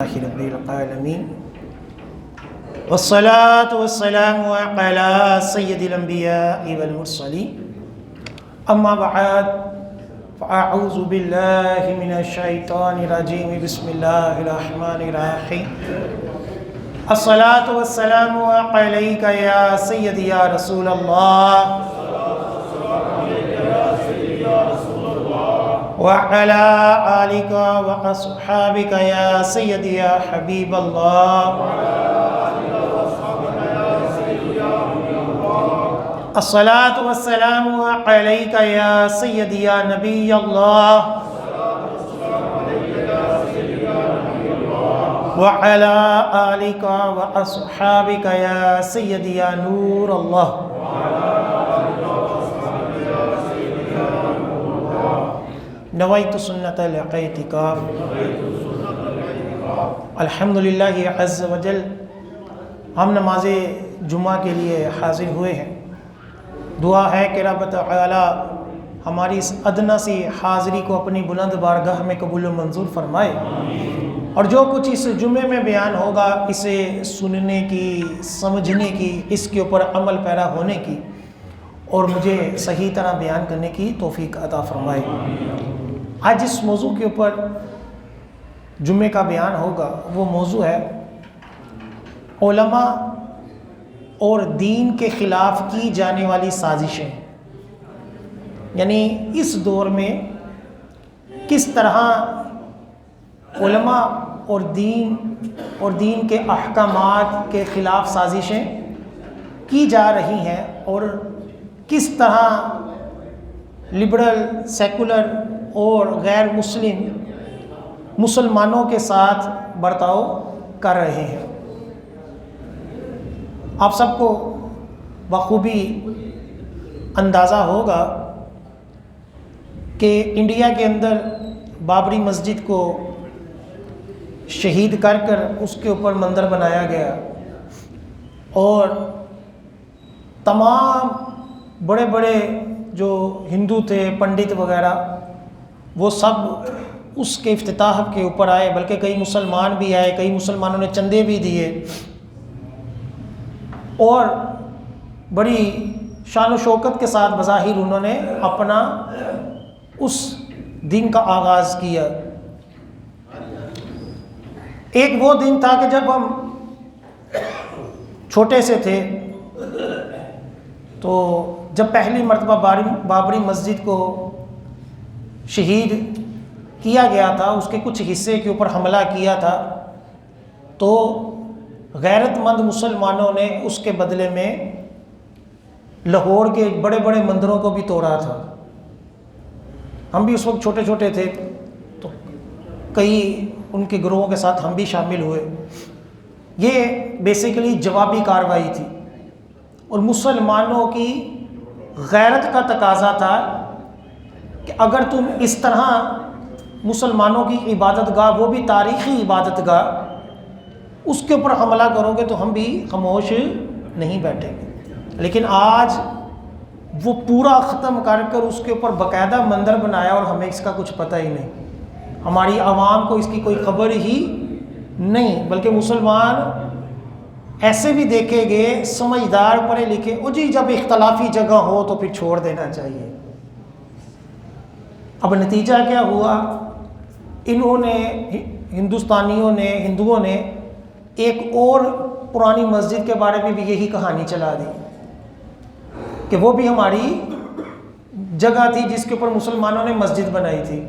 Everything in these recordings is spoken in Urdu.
رب العالمین والصلاة والسلام علی سید الانبیاء والمرسلین اما بعد فاعوذ باللہ من الشیطان الرجیم بسم اللہ الرحمن الرحیم الصلاة والسلام علیک یا سیدی یا رسول اللہ وعلى آلك وأصحابك يا سيدي يا حبيب الله الصلاة والسلام عليك يا سيدي يا نبي الله وعلى آلك وأصحابك يا سيدي يا نور الله نویت سنت الاعتکاف الحمدللہ عز وجل ہم نماز جمعہ کے لیے حاضر ہوئے ہیں۔ دعا ہے کہ رب تعالی ہماری اس ادنی سی حاضری کو اپنی بلند بارگاہ میں قبول و منظور فرمائے، اور جو کچھ اس جمعے میں بیان ہوگا اسے سننے کی، سمجھنے کی، اس کے اوپر عمل پیرا ہونے کی اور مجھے صحیح طرح بیان کرنے کی توفیق عطا فرمائے۔ آج جس موضوع کے اوپر جمعے کا بیان ہوگا وہ موضوع ہے علماء اور دین کے خلاف کی جانے والی سازشیں، یعنی اس دور میں کس طرح علماء اور دین کے احکامات کے خلاف سازشیں کی جا رہی ہیں، اور کس طرح لبرل، سیکولر اور غیر مسلم مسلمانوں کے ساتھ برتاؤ کر رہے ہیں۔ آپ سب کو بخوبی اندازہ ہوگا کہ انڈیا کے اندر بابری مسجد کو شہید کر اس کے اوپر مندر بنایا گیا، اور تمام بڑے بڑے جو ہندو تھے، پنڈت وغیرہ، وہ سب اس کے افتتاح کے اوپر آئے، بلکہ کئی مسلمان بھی آئے، کئی مسلمانوں نے چندے بھی دیے، اور بڑی شان و شوکت کے ساتھ بظاہر انہوں نے اپنا اس دن کا آغاز کیا۔ ایک وہ دن تھا کہ جب ہم چھوٹے سے تھے، تو جب پہلی مرتبہ بابری مسجد کو شہید کیا گیا تھا، اس کے کچھ حصے کے اوپر حملہ کیا تھا، تو غیرت مند مسلمانوں نے اس کے بدلے میں لاہور کے بڑے بڑے مندروں کو بھی توڑا تھا۔ ہم بھی اس وقت چھوٹے چھوٹے تھے، تو کئی ان کے گروہوں کے ساتھ ہم بھی شامل ہوئے۔ یہ بیسیکلی جوابی کارروائی تھی، اور مسلمانوں کی غیرت کا تقاضا تھا کہ اگر تم اس طرح مسلمانوں کی عبادت گاہ، وہ بھی تاریخی عبادت گاہ، اس کے اوپر حملہ کرو گے تو ہم بھی خاموش نہیں بیٹھیں گے۔ لیکن آج وہ پورا ختم کر اس کے اوپر باقاعدہ مندر بنایا، اور ہمیں اس کا کچھ پتہ ہی نہیں، ہماری عوام کو اس کی کوئی خبر ہی نہیں، بلکہ مسلمان ایسے بھی دیکھے گئے سمجھدار پڑھے لکھے، جی جب اختلافی جگہ ہو تو پھر چھوڑ دینا چاہیے۔ اب نتیجہ کیا ہوا؟ انہوں نے، ہندوؤں نے ایک اور پرانی مسجد کے بارے میں بھی یہی کہانی چلا دی کہ وہ بھی ہماری جگہ تھی جس کے اوپر مسلمانوں نے مسجد بنائی تھی۔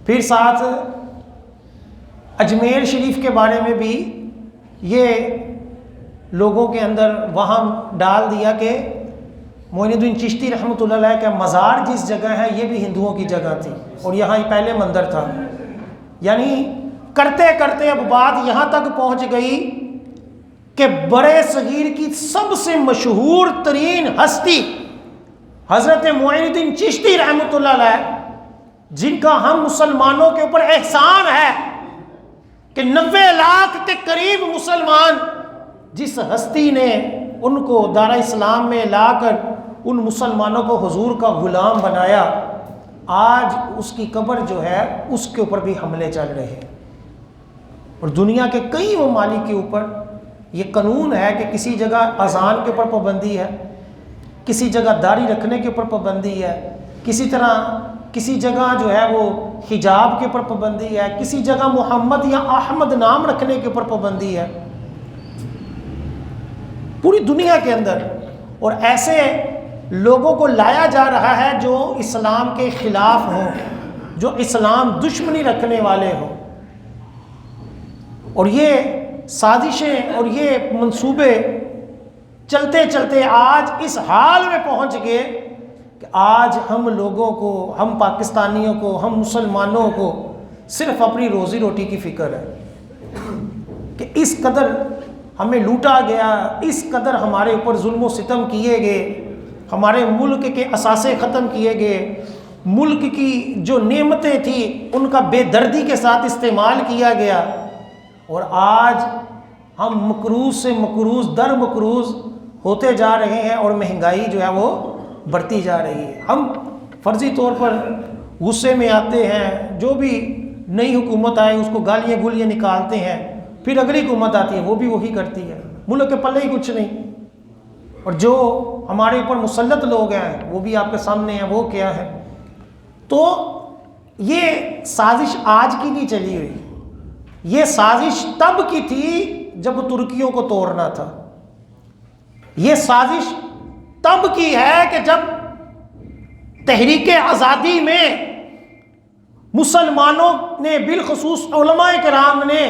پھر ساتھ اجمیر شریف کے بارے میں بھی یہ لوگوں کے اندر وہم ڈال دیا کہ معین الدین چشتی رحمۃ اللہ علیہ کا مزار جس جگہ ہے یہ بھی ہندوؤں کی جگہ تھی، اور یہاں ہی پہلے مندر تھا۔ یعنی کرتے کرتے اب بات یہاں تک پہنچ گئی کہ برے صغیر کی سب سے مشہور ترین ہستی حضرت معین الدین چشتی رحمۃ اللہ علیہ، جن کا ہم مسلمانوں کے اوپر احسان ہے کہ 90 لاکھ کے قریب مسلمان، جس ہستی نے ان کو دار اسلام میں لا کر ان مسلمانوں کو حضور کا غلام بنایا، آج اس کی قبر جو ہے اس کے اوپر بھی حملے چل رہے ہیں۔ اور دنیا کے کئی ممالک کے اوپر یہ قانون ہے کہ کسی جگہ اذان کے اوپر پابندی ہے، کسی جگہ داڑھی رکھنے کے اوپر پابندی ہے، کسی جگہ جو ہے وہ حجاب کے اوپر پابندی ہے، کسی جگہ محمد یا احمد نام رکھنے کے اوپر پابندی ہے، پوری دنیا کے اندر۔ اور ایسے لوگوں کو لایا جا رہا ہے جو اسلام کے خلاف ہوں، جو اسلام دشمنی رکھنے والے ہوں، اور یہ سازشیں اور یہ منصوبے چلتے چلتے آج اس حال میں پہنچ گئے کہ آج ہم لوگوں کو، ہم پاکستانیوں کو، ہم مسلمانوں کو صرف اپنی روزی روٹی کی فکر ہے کہ اس قدر ہمیں لوٹا گیا، اس قدر ہمارے اوپر ظلم و ستم کیے گئے، ہمارے ملک کے اثاثے ختم کیے گئے، ملک کی جو نعمتیں تھیں ان کا بے دردی کے ساتھ استعمال کیا گیا، اور آج ہم مقروض سے مقروض در مقروض ہوتے جا رہے ہیں، اور مہنگائی جو ہے وہ بڑھتی جا رہی ہے۔ ہم فرضی طور پر غصے میں آتے ہیں، جو بھی نئی حکومت آئے اس کو گالیاں گولیاں نکالتے ہیں، پھر اگلی حکومت آتی ہے وہ بھی وہی کرتی ہے، ملک کے پلے ہی کچھ نہیں۔ اور جو ہمارے اوپر مسلط لوگ ہیں وہ بھی آپ کے سامنے ہیں، وہ کیا ہے۔ تو یہ سازش آج کی نہیں چلی ہوئی، یہ سازش تب کی تھی جب ترکیوں کو توڑنا تھا، یہ سازش تب کی ہے کہ جب تحریک آزادی میں مسلمانوں نے، بالخصوص علماء کرام نے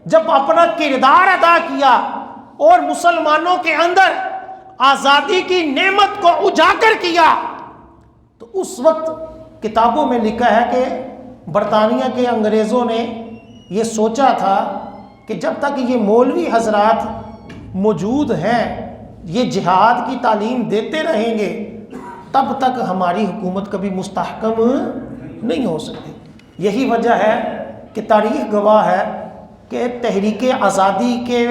جب اپنا کردار ادا کیا اور مسلمانوں کے اندر آزادی کی نعمت کو اجاگر کیا، تو اس وقت کتابوں میں لکھا ہے کہ برطانیہ کے انگریزوں نے یہ سوچا تھا کہ جب تک یہ مولوی حضرات موجود ہیں، یہ جہاد کی تعلیم دیتے رہیں گے، تب تک ہماری حکومت کبھی مستحکم نہیں ہو سکتی۔ یہی وجہ ہے کہ تاریخ گواہ ہے کہ تحریک آزادی کے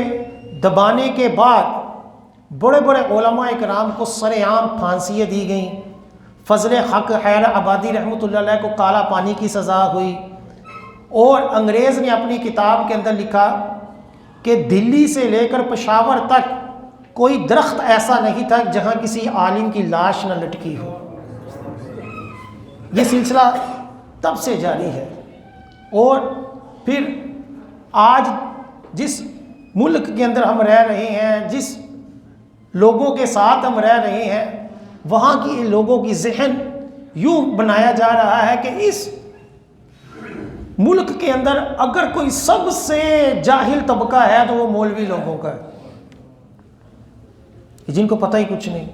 دبانے کے بعد بڑے بڑے علماء کرام کو سر عام پھانسیاں دی گئیں، فضل حق حیدر آبادی رحمۃ اللہ علیہ کو کالا پانی کی سزا ہوئی، اور انگریز نے اپنی کتاب کے اندر لکھا کہ دلی سے لے کر پشاور تک کوئی درخت ایسا نہیں تھا جہاں کسی عالم کی لاش نہ لٹکی ہو۔ یہ سلسلہ تب سے جاری ہے، اور پھر آج جس ملک کے اندر ہم رہ رہے ہیں، جس لوگوں کے ساتھ ہم رہ رہے ہیں، وہاں کی لوگوں کی ذہن یوں بنایا جا رہا ہے کہ اس ملک کے اندر اگر کوئی سب سے جاہل طبقہ ہے تو وہ مولوی لوگوں کا ہے، جن کو پتہ ہی کچھ نہیں،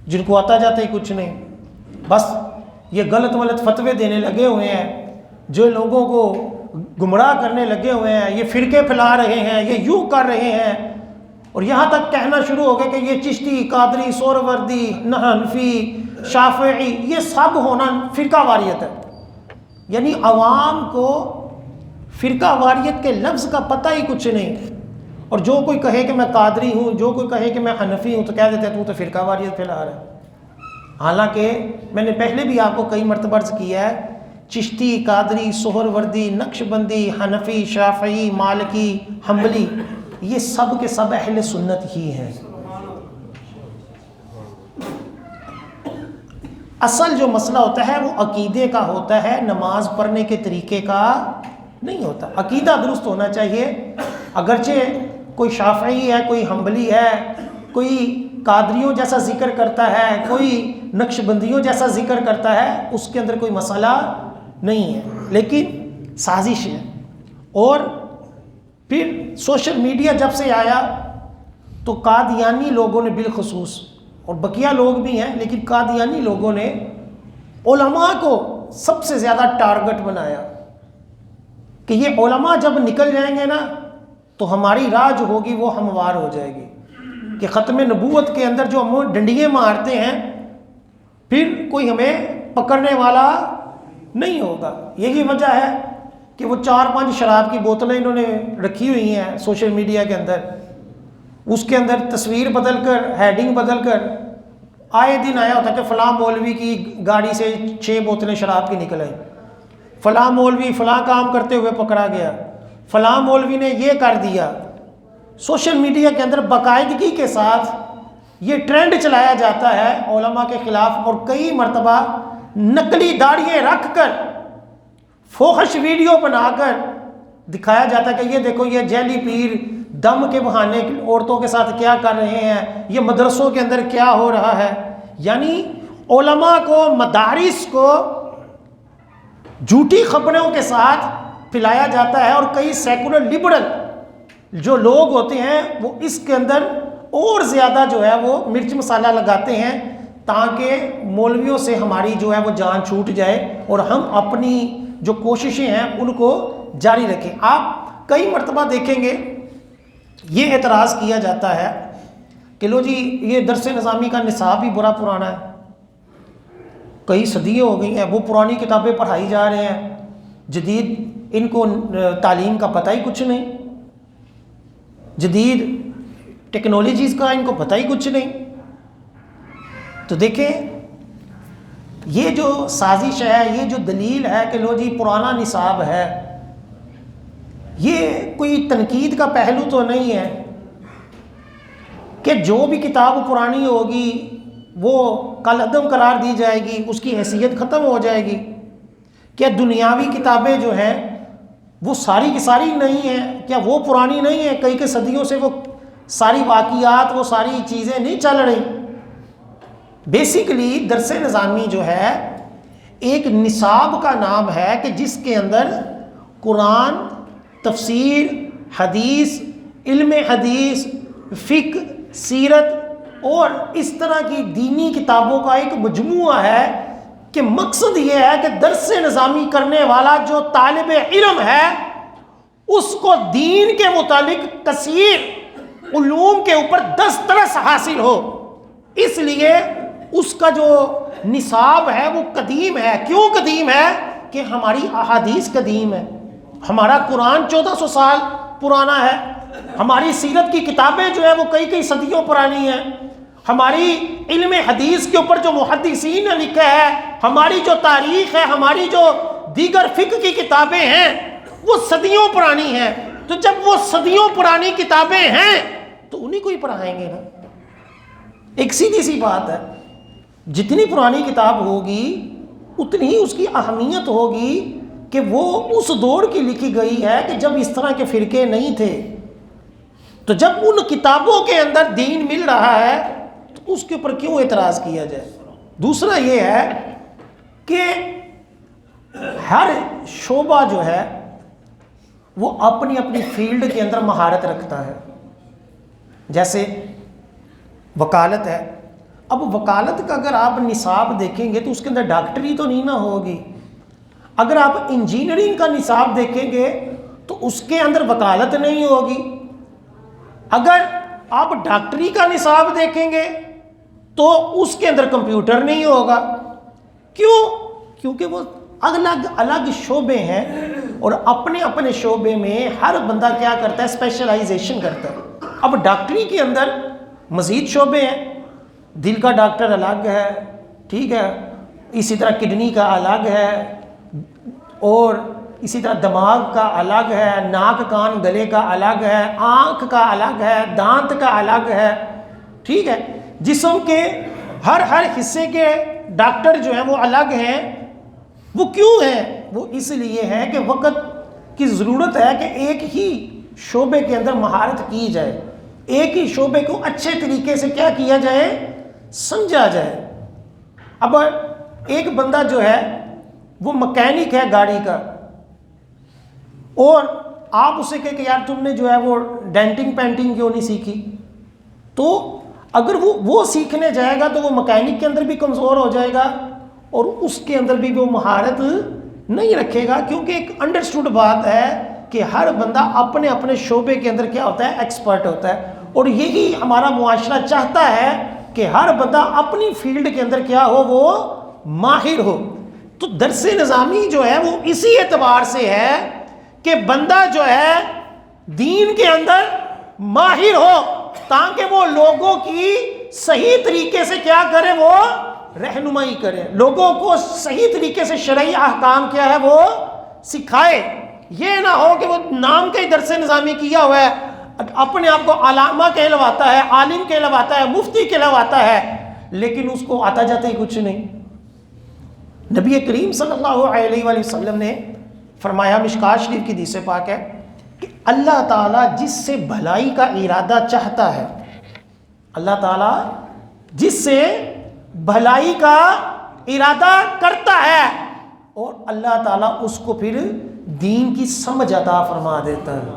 جن کو آتا جاتا ہی کچھ نہیں، بس یہ غلط غلط فتوے دینے لگے ہوئے ہیں، جو لوگوں کو گمراہ کرنے لگے ہوئے ہیں، یہ فرقے پھیلا رہے ہیں، یہ یوں کر رہے ہیں، اور یہاں تک کہنا شروع ہو گیا کہ یہ چشتی، قادری، سہروردی، حنفی، شافعی، یہ سب ہونا فرقہ واریت ہے۔ یعنی عوام کو فرقہ واریت کے لفظ کا پتہ ہی کچھ نہیں، اور جو کوئی کہے کہ میں قادری ہوں، جو کوئی کہے کہ میں حنفی ہوں، تو کہہ دیتے ہیں تو فرقہ واریت پھیلا رہا ہے۔ حالانکہ میں نے پہلے بھی آپ کو کئی مرتبہ عرض کیا ہے، چشتی، قادری، سہروردی، نقشبندی، حنفی، شافعی، مالکی، حنبلی، یہ سب کے سب اہل سنت ہی ہیں۔ اصل جو مسئلہ ہوتا ہے وہ عقیدے کا ہوتا ہے، نماز پڑھنے کے طریقے کا نہیں ہوتا۔ عقیدہ درست ہونا چاہیے، اگرچہ کوئی شافعی ہے، کوئی حنبلی ہے، کوئی قادریوں جیسا ذکر کرتا ہے، کوئی نقشبندیوں جیسا ذکر کرتا ہے، اس کے اندر کوئی مسئلہ نہیں ہے، لیکن سازش ہے۔ اور پھر سوشل میڈیا جب سے آیا تو قادیانی لوگوں نے بالخصوص، اور بقیہ لوگ بھی ہیں، لیکن قادیانی لوگوں نے علماء کو سب سے زیادہ ٹارگٹ بنایا کہ یہ علماء جب نکل جائیں گے نا تو ہماری راہ جو ہوگی وہ ہموار ہو جائے گی، کہ ختم نبوت کے اندر جو ہم ڈنڈیے مارتے ہیں پھر کوئی ہمیں پکڑنے والا نہیں ہوگا۔ یہی وجہ ہے کہ وہ 4-5 شراب کی بوتلیں انہوں نے رکھی ہوئی ہیں سوشل میڈیا کے اندر، اس کے اندر تصویر بدل کر، ہیڈنگ بدل کر، آئے دن آیا ہوتا کہ فلاں مولوی کی گاڑی سے 6 بوتلیں شراب کی نکل آئی، فلاں مولوی فلاں کام کرتے ہوئے پکڑا گیا، فلاں مولوی نے یہ کر دیا. سوشل میڈیا کے اندر باقاعدگی کے ساتھ یہ ٹرینڈ چلایا جاتا ہے علماء کے خلاف، اور کئی مرتبہ نقلی داڑھیاں رکھ کر فوحش ویڈیو بنا کر دکھایا جاتا ہے کہ یہ دیکھو یہ جیلی پیر دم کے بہانے عورتوں کے ساتھ کیا کر رہے ہیں، یہ مدرسوں کے اندر کیا ہو رہا ہے. یعنی علماء کو، مدارس کو جھوٹی خبروں کے ساتھ پھیلایا جاتا ہے، اور کئی سیکولر لبرل جو لوگ ہوتے ہیں وہ اس کے اندر اور زیادہ جو ہے وہ مرچ مسالہ لگاتے ہیں تاکہ مولویوں سے ہماری جو ہے وہ جان چھوٹ جائے اور ہم اپنی جو کوششیں ہیں ان کو جاری رکھیں. آپ کئی مرتبہ دیکھیں گے یہ اعتراض کیا جاتا ہے کہ لو جی یہ درس نظامی کا نصاب ہی برا پرانا ہے، کئی صدیاں ہو گئی ہیں، وہ پرانی کتابیں پڑھائی جا رہے ہیں، جدید ان کو تعلیم کا پتہ ہی کچھ نہیں، جدید ٹیکنالوجیز کا ان کو پتہ ہی کچھ نہیں. تو دیکھیں یہ جو سازش ہے، یہ جو دلیل ہے کہ لو جی پرانا نصاب ہے، یہ کوئی تنقید کا پہلو تو نہیں ہے کہ جو بھی کتاب پرانی ہوگی وہ کل عدم قرار دی جائے گی، اس کی حیثیت ختم ہو جائے گی. کیا دنیاوی کتابیں جو ہیں وہ ساری کی ساری نہیں ہیں؟ کیا وہ پرانی نہیں ہیں؟ کئی صدیوں سے وہ ساری واقعات، وہ ساری چیزیں نہیں چل رہی. بیسیکلی درس نظامی جو ہے ایک نصاب کا نام ہے کہ جس کے اندر قرآن، تفسیر، حدیث، علم حدیث، فقہ، سیرت اور اس طرح کی دینی کتابوں کا ایک مجموعہ ہے کہ مقصد یہ ہے کہ درس نظامی کرنے والا جو طالب علم ہے اس کو دین کے متعلق کثیر علوم کے اوپر دسترس حاصل ہو. اس لیے اس کا جو نصاب ہے وہ قدیم ہے. کیوں قدیم ہے؟ کہ ہماری احادیث قدیم ہے، ہمارا قرآن 1400 سال پرانا ہے، ہماری سیرت کی کتابیں جو ہیں وہ کئی صدیوں پرانی ہیں، ہماری علم حدیث کے اوپر جو محدثین نے لکھا ہے، ہماری جو تاریخ ہے، ہماری جو دیگر فقہ کی کتابیں ہیں وہ صدیوں پرانی ہیں. تو جب وہ صدیوں پرانی کتابیں ہیں تو انہیں کو ہی پڑھائیں گے نا. ایک سیدھی سی بات ہے، جتنی پرانی کتاب ہوگی اتنی ہی اس کی اہمیت ہوگی کہ وہ اس دور کی لکھی گئی ہے کہ جب اس طرح کے فرقے نہیں تھے. تو جب ان کتابوں کے اندر دین مل رہا ہے تو اس کے اوپر کیوں اعتراض کیا جائے. دوسرا یہ ہے کہ ہر شعبہ جو ہے وہ اپنی اپنی فیلڈ کے اندر مہارت رکھتا ہے. جیسے وکالت ہے، اب وکالت کا اگر آپ نصاب دیکھیں گے تو اس کے اندر ڈاکٹری تو نہیں نہ ہوگی. اگر آپ انجینئرنگ کا نصاب دیکھیں گے تو اس کے اندر وکالت نہیں ہوگی. اگر آپ ڈاکٹری کا نصاب دیکھیں گے تو اس کے اندر کمپیوٹر نہیں ہوگا. کیوں؟ کیونکہ وہ الگ الگ شعبے ہیں اور اپنے اپنے شعبے میں ہر بندہ کیا کرتا ہے؟ اسپیشلائزیشن کرتا ہے. اب ڈاکٹری کے اندر مزید شعبے ہیں، دل کا ڈاکٹر الگ ہے، ٹھیک ہے، اسی طرح کڈنی کا الگ ہے، اور اسی طرح دماغ کا الگ ہے، ناک کان گلے کا الگ ہے، آنکھ کا الگ ہے، دانت کا الگ ہے، ٹھیک ہے. جسم کے ہر حصے کے ڈاکٹر جو ہیں وہ الگ ہیں. وہ کیوں ہیں؟ وہ اس لیے ہے کہ وقت کی ضرورت ہے کہ ایک ہی شعبے کے اندر مہارت کی جائے، ایک ہی شعبے کو اچھے طریقے سے کیا کیا جائے؟ سمجھا جائے. اب ایک بندہ جو ہے وہ مکینک ہے گاڑی کا، اور آپ اسے کہے کہ یار تم نے جو ہے وہ ڈینٹنگ پینٹنگ کیوں نہیں سیکھی، تو اگر وہ سیکھنے جائے گا تو وہ مکینک کے اندر بھی کمزور ہو جائے گا اور اس کے اندر بھی وہ مہارت نہیں رکھے گا. کیونکہ ایک انڈرسٹوڈ بات ہے کہ ہر بندہ اپنے اپنے شعبے کے اندر کیا ہوتا ہے؟ ایکسپرٹ ہوتا ہے. اور یہی ہمارا معاشرہ چاہتا ہے کہ ہر بندہ اپنی فیلڈ کے اندر کیا ہو؟ وہ ماہر ہو. تو درس نظامی جو ہے وہ اسی اعتبار سے ہے کہ بندہ جو ہے دین کے اندر ماہر ہو تاکہ وہ لوگوں کی صحیح طریقے سے کیا کرے؟ وہ رہنمائی کرے، لوگوں کو صحیح طریقے سے شرعی احکام کیا ہے وہ سکھائے. یہ نہ ہو کہ وہ نام کا ہی درس نظامی کیا ہوا ہے، اپنے آپ کو علامہ کہلواتا ہے، عالم کہلواتا ہے، مفتی کہلواتا ہے، لیکن اس کو آتا جاتا ہی کچھ نہیں۔ نبی کریم صلی اللہ علیہ وآلہ وسلم نے فرمایا، مشکوٰۃ شریف کی حدیث پاک ہے کہ اللہ تعالیٰ جس سے بھلائی کا ارادہ چاہتا ہے، اللہ تعالیٰ جس سے بھلائی کا ارادہ کرتا ہے، اور اللہ تعالیٰ اس کو پھر دین کی سمجھ عطا فرما دیتا ہے۔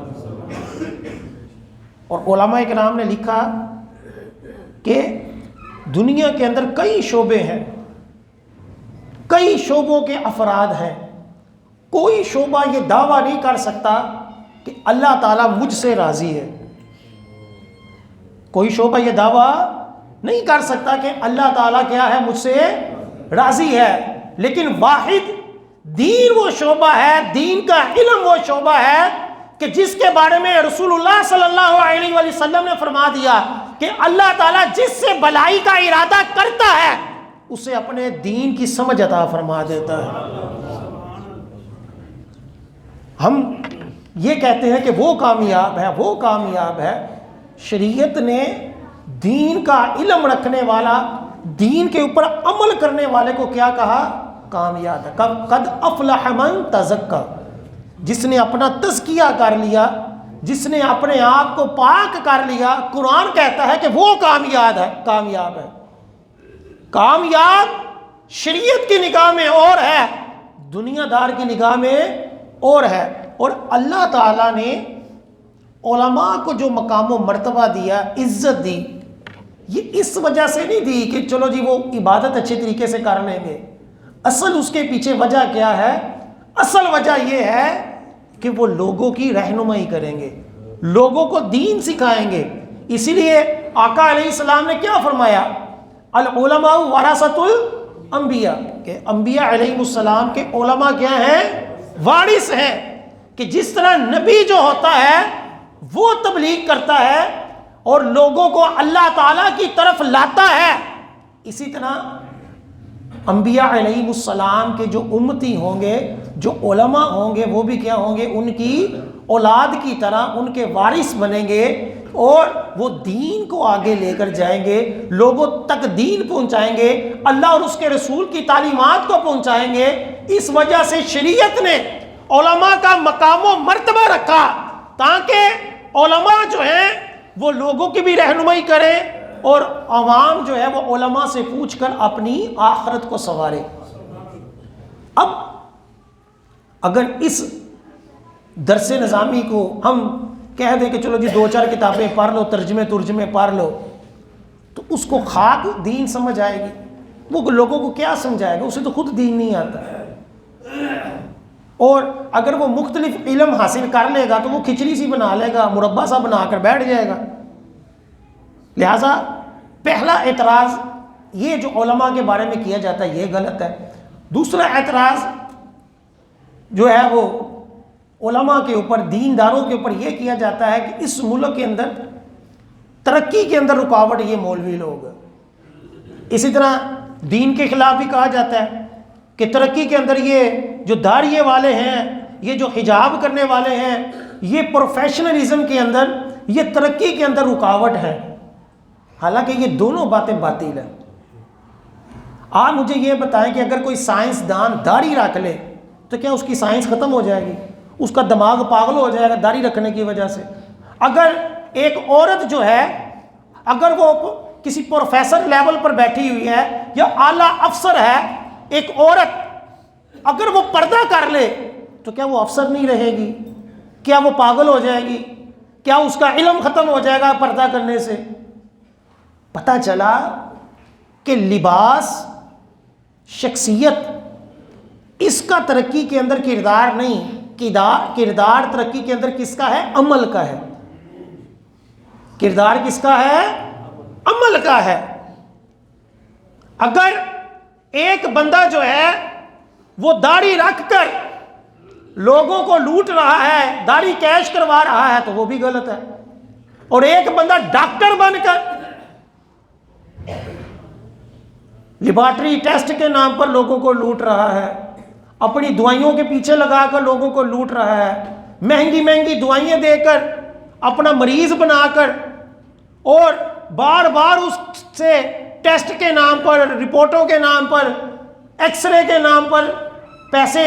اور علماء کرام نے لکھا کہ دنیا کے اندر کئی شعبے ہیں، کئی شعبوں کے افراد ہیں، کوئی شعبہ یہ دعویٰ نہیں کر سکتا کہ اللہ تعالیٰ مجھ سے راضی ہے۔ کوئی شعبہ یہ دعویٰ نہیں کر سکتا کہ اللہ تعالیٰ کیا ہے، مجھ سے راضی ہے، لیکن واحد دین وہ شعبہ ہے، دین کا علم وہ شعبہ ہے کہ جس کے بارے میں رسول اللہ صلی اللہ علیہ وآلہ وسلم نے فرما دیا کہ اللہ تعالیٰ جس سے بھلائی کا ارادہ کرتا ہے اسے اپنے دین کی سمجھ عطا فرما دیتا ہے۔ ہم یہ کہتے ہیں کہ وہ کامیاب ہے، وہ کامیاب ہے۔ شریعت نے دین کا علم رکھنے والا، دین کے اوپر عمل کرنے والے کو کیا کہا؟ کامیاب ہے۔ قد افلح من تزکا، جس نے اپنا تزکیہ کر لیا، جس نے اپنے آپ کو پاک کر لیا، قرآن کہتا ہے کہ وہ کامیاب ہے، کامیاب ہے۔ کامیاب شریعت کی نگاہ میں اور ہے، دنیا دار کی نگاہ میں اور ہے۔ اور اللہ تعالیٰ نے علماء کو جو مقام و مرتبہ دیا، عزت دی، یہ اس وجہ سے نہیں دی کہ چلو جی وہ عبادت اچھے طریقے سے کر لیں گے۔ اصل اس کے پیچھے وجہ کیا ہے؟ اصل وجہ یہ ہے کہ وہ لوگوں کی رہنمائی کریں گے، لوگوں کو دین سکھائیں گے۔ اسی لیے آقا علیہ السلام نے کیا فرمایا؟ العلماء ورثۃ الانبیاء، کہ انبیاء علیہ السلام کے علماء کیا ہیں؟ وارث ہیں۔ کہ جس طرح نبی جو ہوتا ہے وہ تبلیغ کرتا ہے اور لوگوں کو اللہ تعالیٰ کی طرف لاتا ہے، اسی طرح انبیاء علیہ السلام کے جو امتی ہوں گے، جو علماء ہوں گے، وہ بھی کیا ہوں گے؟ ان کی اولاد کی طرح ان کے وارث بنیں گے، اور وہ دین کو آگے لے کر جائیں گے، لوگوں تک دین پہنچائیں گے، اللہ اور اس کے رسول کی تعلیمات کو پہنچائیں گے۔ اس وجہ سے شریعت نے علماء کا مقام و مرتبہ رکھا تاکہ علماء جو ہیں وہ لوگوں کی بھی رہنمائی کریں، اور عوام جو ہے وہ علماء سے پوچھ کر اپنی آخرت کو سنوارے۔ اب اگر اس درس نظامی کو ہم کہہ دیں کہ چلو جی 2-4 کتابیں پڑھ لو، ترجمے پڑھ لو، تو اس کو خاک دین سمجھ آئے گی؟ وہ لوگوں کو کیا سمجھائے گا؟ اسے تو خود دین نہیں آتا۔ اور اگر وہ مختلف علم حاصل کر لے گا تو وہ کھچڑی سی بنا لے گا، مربع سا بنا کر بیٹھ جائے گا۔ لہٰذا پہلا اعتراض یہ جو علماء کے بارے میں کیا جاتا ہے یہ غلط ہے۔ دوسرا اعتراض جو ہے وہ علماء کے اوپر، دینداروں کے اوپر یہ کیا جاتا ہے کہ اس ملک کے اندر ترقی کے اندر رکاوٹ یہ مولوی لوگ۔ اسی طرح دین کے خلاف بھی کہا جاتا ہے کہ ترقی کے اندر یہ جو داڑھیے والے ہیں، یہ جو حجاب کرنے والے ہیں، یہ پروفیشنلزم کے اندر، یہ ترقی کے اندر رکاوٹ ہے۔ حالانکہ یہ دونوں باتیں باطل ہیں۔ آپ مجھے یہ بتائیں کہ اگر کوئی سائنسدان داڑھی رکھ لے تو کیا اس کی سائنس ختم ہو جائے گی؟ اس کا دماغ پاگل ہو جائے گا داڑھی رکھنے کی وجہ سے؟ اگر ایک عورت جو ہے، اگر وہ کسی پروفیسر لیول پر بیٹھی ہوئی ہے یا اعلیٰ افسر ہے، ایک عورت اگر وہ پردہ کر لے تو کیا وہ افسر نہیں رہے گی؟ کیا وہ پاگل ہو جائے گی؟ کیا اس کا علم ختم ہو جائے گا پردہ کرنے سے؟ پتہ چلا کہ لباس، شخصیت، اس کا ترقی کے اندر کردار نہیں، کردار ترقی کے اندر کس کا ہے؟ عمل کا ہے۔ کردار کس کا ہے؟ عمل کا ہے۔ اگر ایک بندہ جو ہے وہ داڑھی رکھ کر لوگوں کو لوٹ رہا ہے، داڑھی کیش کروا رہا ہے، تو وہ بھی غلط ہے۔ اور ایک بندہ ڈاکٹر بن کر لیبارٹری ٹیسٹ کے نام پر لوگوں کو لوٹ رہا ہے، اپنی دوائیوں کے پیچھے لگا کر لوگوں کو لوٹ رہا ہے، مہنگی مہنگی دوائیں دے کر اپنا مریض بنا کر، اور بار بار اس سے ٹیسٹ کے نام پر، رپورٹوں کے نام پر، ایکس رے کے نام پر پیسے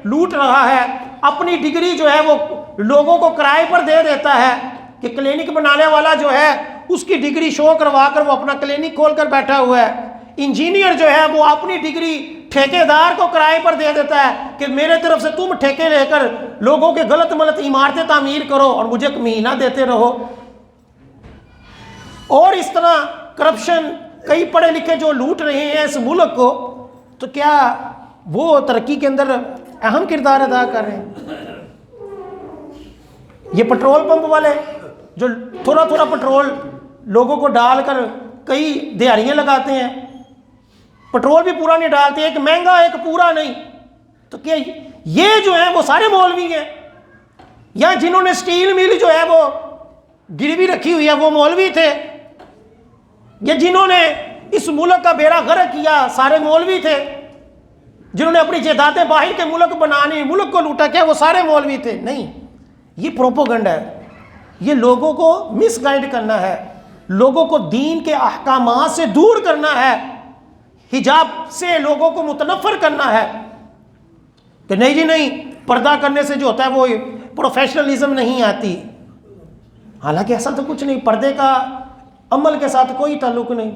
لوٹ رہا ہے۔ اپنی ڈگری جو ہے وہ لوگوں کو کرائے پر دے دیتا ہے کہ کلینک بنانے والا جو ہے اس کی ڈگری شو کروا کر وہ اپنا کلینک کھول کر بیٹھا ہوا ہے۔ انجینئر جو ہے وہ اپنی ڈگری ٹھیکیدار کو کرائے پر دے دیتا ہے کہ میرے طرف سے تم ٹھیکے لے کر لوگوں کے غلط ملت عمارتیں تعمیر کرو اور مجھے مہینہ دیتے رہو۔ اور اس طرح کرپشن، کئی پڑھے لکھے جو لوٹ رہے ہیں اس ملک کو، تو کیا وہ ترقی کے اندر اہم کردار ادا کر رہے ہیں؟ یہ پٹرول پمپ والے جو تھوڑا تھوڑا پٹرول لوگوں کو ڈال کر کئی دیہاریاں لگاتے ہیں، پٹرول بھی پورا نہیں ڈالتے، ایک مہنگا ایک پورا نہیں، تو کیا یہ جو ہیں وہ سارے مولوی ہیں؟ یا جنہوں نے سٹیل مل جو ہے وہ گروی رکھی ہوئی ہے وہ مولوی تھے؟ یا جنہوں نے اس ملک کا بیڑا غرق کیا سارے مولوی تھے؟ جنہوں نے اپنی جائیدادیں باہر کے ملک بنانی، ملک کو لوٹا، کیا وہ سارے مولوی تھے؟ نہیں، یہ پروپوگنڈا ہے، یہ لوگوں کو مس گائیڈ کرنا ہے، لوگوں کو دین کے احکامات سے دور کرنا ہے، حجاب سے لوگوں کو متنفر کرنا ہے کہ نہیں جی نہیں، پردہ کرنے سے جو ہوتا ہے وہ پروفیشنلزم نہیں آتی۔ حالانکہ ایسا تو کچھ نہیں، پردے کا عمل کے ساتھ کوئی تعلق نہیں،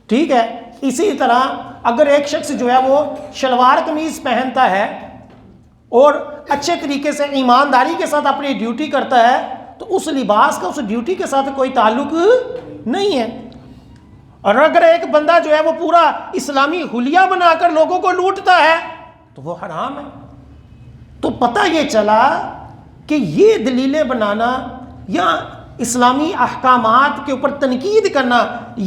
ٹھیک ہے۔ اسی طرح اگر ایک شخص جو ہے وہ شلوار قمیض پہنتا ہے اور اچھے طریقے سے ایمانداری کے ساتھ اپنی ڈیوٹی کرتا ہے تو اس لباس کا اس ڈیوٹی کے ساتھ کوئی تعلق نہیں ہے۔ اور اگر ایک بندہ جو ہے وہ پورا اسلامی حلیہ بنا کر لوگوں کو لوٹتا ہے تو وہ حرام ہے۔ تو پتہ یہ چلا کہ یہ دلیلیں بنانا یا اسلامی احکامات کے اوپر تنقید کرنا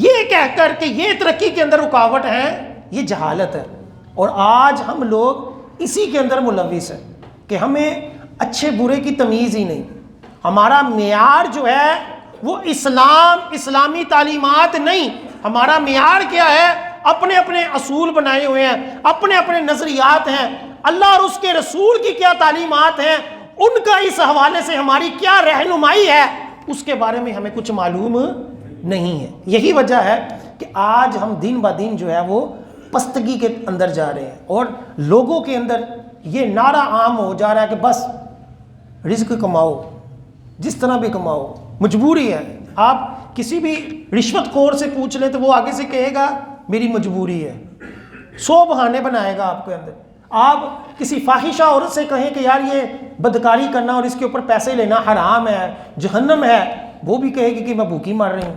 یہ کہہ کر کہ یہ ترقی کے اندر رکاوٹ ہے، یہ جہالت ہے۔ اور آج ہم لوگ اسی کے اندر ملوث ہیں کہ ہمیں اچھے برے کی تمیز ہی نہیں۔ ہمارا معیار جو ہے وہ اسلامی تعلیمات نہیں، ہمارا معیار کیا ہے؟ اپنے اپنے اصول بنائے ہوئے ہیں، اپنے اپنے نظریات ہیں، اللہ اور اس کے رسول کی کیا تعلیمات ہیں، ان کا اس حوالے سے ہماری کیا رہنمائی ہے، اس کے بارے میں ہمیں کچھ معلوم نہیں ہے۔ یہی وجہ ہے کہ آج ہم دن بہ دن جو ہے وہ پستگی کے اندر جا رہے ہیں، اور لوگوں کے اندر یہ نعرہ عام ہو جا رہا ہے کہ بس رزق کماؤ، جس طرح بھی کماؤ، مجبوری ہے۔ آپ کسی بھی رشوت خور سے پوچھ لیں تو وہ آگے سے کہے گا میری مجبوری ہے، 100 بہانے بنائے گا آپ کے اندر۔ آپ کسی فاحشہ عورت سے کہیں کہ یار یہ بدکاری کرنا اور اس کے اوپر پیسے لینا حرام ہے، جہنم ہے، وہ بھی کہے گی کہ میں بھوکی مر رہی ہوں،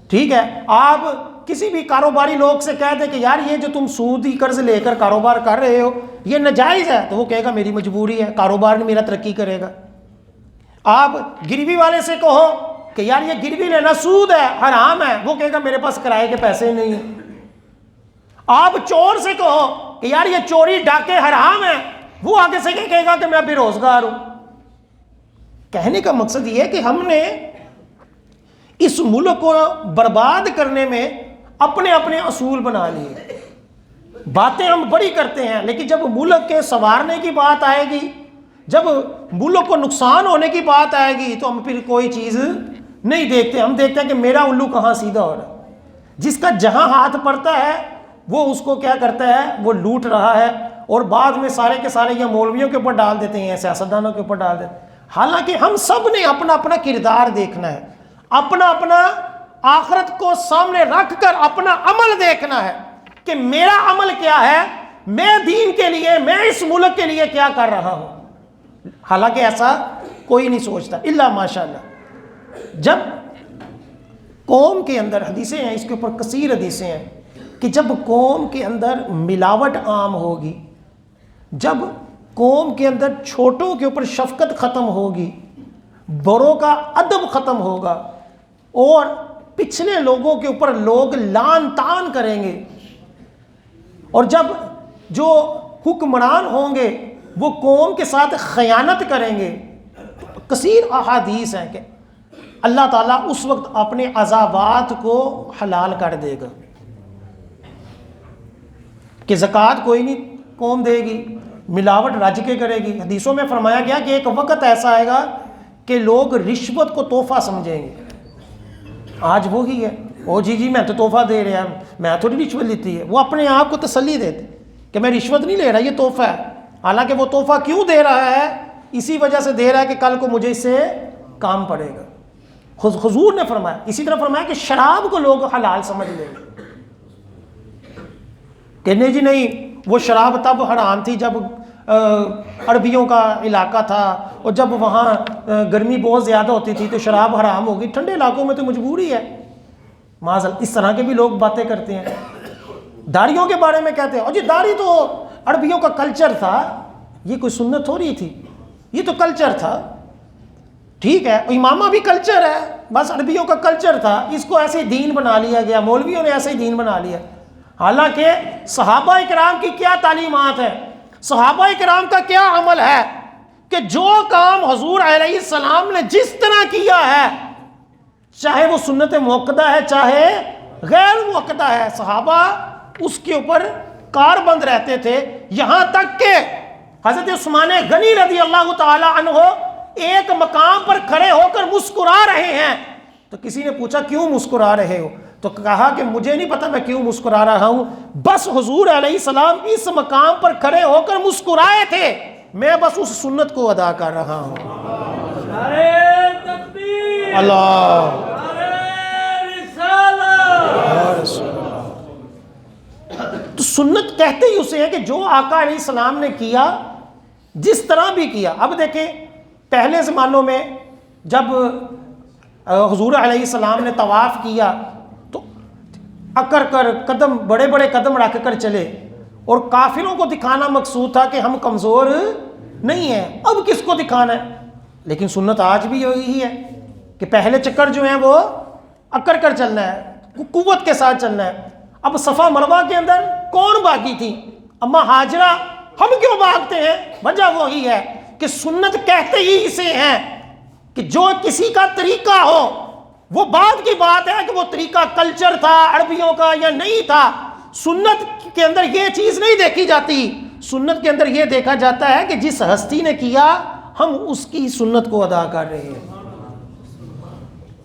ٹھیک ہے۔ آپ کسی بھی کاروباری لوگ سے کہہ دیں کہ یار یہ جو تم سودی قرض لے کر کاروبار کر رہے ہو یہ ناجائز ہے، تو وہ کہے گا میری مجبوری ہے، کاروبار میرا ترقی کرے گا۔ آپ گروی والے سے کہو کہ یار یہ گروی لینا سود ہے، حرام ہے، وہ کہے گا میرے پاس کرائے کے پیسے نہیں ہیں۔ آپ چور سے کہو کہ یار یہ چوری ڈاکے حرام ہیں، وہ آگے سے کہے گا کہ میں بے روزگار ہوں۔ کہنے کا مقصد یہ ہے کہ ہم نے اس ملک کو برباد کرنے میں اپنے اپنے اصول بنا لیے، باتیں ہم بڑی کرتے ہیں، لیکن جب ملک کے سنوارنے کی بات آئے گی، جب ملک کو نقصان ہونے کی بات آئے گی تو ہم پھر کوئی چیز نہیں دیکھتے، ہم دیکھتے ہیں کہ میرا الو کہاں سیدھا ہو رہا ہے۔ جس کا جہاں ہاتھ پڑتا ہے وہ اس کو کیا کرتا ہے، وہ لوٹ رہا ہے، اور بعد میں سارے کے سارے یا مولویوں کے اوپر ڈال دیتے ہیں، سیاستدانوں کے اوپر ڈال دیتے ہیں۔ حالانکہ ہم سب نے اپنا اپنا کردار دیکھنا ہے، اپنا اپنا آخرت کو سامنے رکھ کر اپنا عمل دیکھنا ہے کہ میرا عمل کیا ہے، میں دین کے لیے، میں اس ملک کے لیے کیا کر رہا ہوں۔ حالانکہ ایسا کوئی نہیں سوچتا الا ماشاءاللہ۔ جب قوم کے اندر، حدیثیں ہیں اس کے اوپر کثیر حدیثیں ہیں، کہ جب قوم کے اندر ملاوٹ عام ہوگی، جب قوم کے اندر چھوٹوں کے اوپر شفقت ختم ہوگی، بڑوں کا ادب ختم ہوگا، اور پچھلے لوگوں کے اوپر لوگ لان تان کریں گے، اور جب جو حکمران ہوں گے وہ قوم کے ساتھ خیانت کریں گے، کثیر احادیث ہیں کہ اللہ تعالیٰ اس وقت اپنے عذابات کو حلال کر دے گا، کہ زکوٰۃ کوئی نہیں قوم دے گی، ملاوٹ رج کے کرے گی۔ حدیثوں میں فرمایا گیا کہ ایک وقت ایسا آئے گا کہ لوگ رشوت کو تحفہ سمجھیں گے۔ آج وہی ہے، او جی میں تو تحفہ دے رہا ہے، میں تھوڑی رشوت لیتی ہے۔ وہ اپنے آپ کو تسلی دیتے کہ میں رشوت نہیں لے رہا، یہ تحفہ ہے۔ حالانکہ وہ تحفہ کیوں دے رہا ہے؟ اسی وجہ سے دے رہا ہے کہ کل کو مجھے اس سے کام پڑے گا۔ حضور نے فرمایا، اسی طرح فرمایا کہ شراب کو لوگ حلال سمجھ لیں گے کہ نہیں جی نہیں، وہ شراب تب حرام تھی جب عربیوں کا علاقہ تھا، اور جب وہاں گرمی بہت زیادہ ہوتی تھی تو شراب حرام ہو گئی، ٹھنڈے علاقوں میں تو مجبوری ہے۔ معاذ اللہ، اس طرح کے بھی لوگ باتیں کرتے ہیں۔ داڑھیوں کے بارے میں کہتے ہیں اور جی داڑھی تو عربیوں کا کلچر تھا، یہ کوئی سنت ہو رہی تھی، یہ تو کلچر تھا۔ ٹھیک ہے، امامہ بھی کلچر ہے، بس عربیوں کا کلچر تھا، اس کو ایسے دین بنا لیا گیا، مولویوں نے ایسے ہی دین بنا لیا۔ حالانکہ صحابہ اکرام کی کیا تعلیمات ہے، صحابہ اکرام کا کیا عمل ہے کہ جو کام حضور علیہ السلام نے جس طرح کیا ہے، چاہے وہ سنت موقدہ ہے چاہے غیر موقدہ ہے، صحابہ اس کے اوپر کاربند رہتے تھے۔ یہاں تک کہ حضرت عثمان غنی رضی اللہ تعالی عنہ ایک مقام پر کھڑے ہو کر مسکرا رہے ہیں، تو کسی نے پوچھا کیوں مسکرا رہے ہو؟ تو کہا کہ مجھے نہیں پتا میں کیوں مسکرا رہا ہوں، بس حضور علیہ السلام اس مقام پر کھڑے ہو کر مسکرائے تھے، میں بس اس سنت کو ادا کر رہا ہوں۔ نعرہ تکبیر، اللہ نعرہ رسالت۔ تو سنت کہتے ہی اسے ہے کہ جو آقا علیہ السلام نے کیا جس طرح بھی کیا۔ اب دیکھیں پہلے زمانوں میں جب حضور علیہ السلام نے طواف کیا تو اکڑ کر قدم، بڑے بڑے قدم رکھ کر چلے، اور کافروں کو دکھانا مقصود تھا کہ ہم کمزور نہیں ہیں، اب کس کو دکھانا ہے؟ لیکن سنت آج بھی یہی ہے کہ پہلے چکر جو ہیں وہ اکڑ کر چلنا ہے، قوت کے ساتھ چلنا ہے۔ اب صفا مروہ کے اندر کون باقی تھی؟ اما ہاجرہ۔ ہم کیوں بھاگتے ہیں؟ وجہ وہی ہے کہ سنت کہتے ہی اسے ہیں کہ جو کسی کا طریقہ ہو، وہ بات کی بات ہے کہ وہ طریقہ کلچر تھا عربیوں کا یا نہیں تھا، سنت کے اندر یہ چیز نہیں دیکھی جاتی۔ سنت کے اندر یہ دیکھا جاتا ہے کہ جس ہستی نے کیا ہم اس کی سنت کو ادا کر رہے ہیں۔